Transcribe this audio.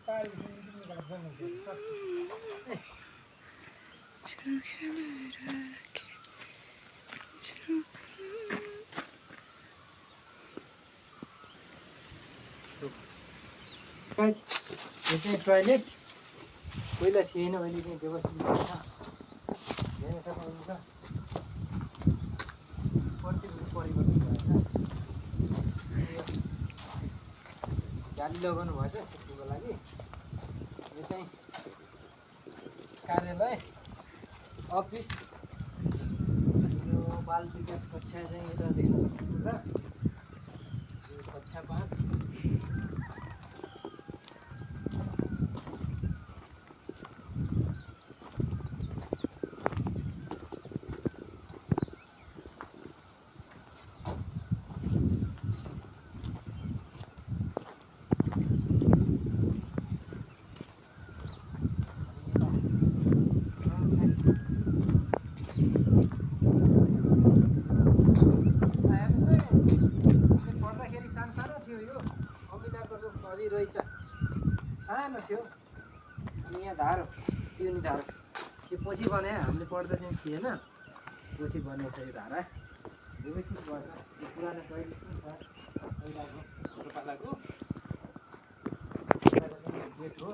Guys, यो चाहिँ toilet पहिला थिएन अहिले चाहिँ व्यवस्थित छ हेर्न सक्नुहुन्छ प्रतिको परिवर्तन भएछ जाली लगाउनु भएछ सेफ्टीको लागि यो चाहिँ कार्यालय अफिस यो बाल विकास कक्षा चाहिँ यता देख्न सक्नुहुन्छ यो कक्षा 5 सानो थियो अनि यहाँ धारो पिउने धारो यो पछि बनायो हामीले पढ्दा चाहिँ थिएन पछि बनेछ यो धारा व्यवस्थित गर्छ यो पुरानो टोयलेट पनि छ पहिलाको पालाको चाहिँ गेट हो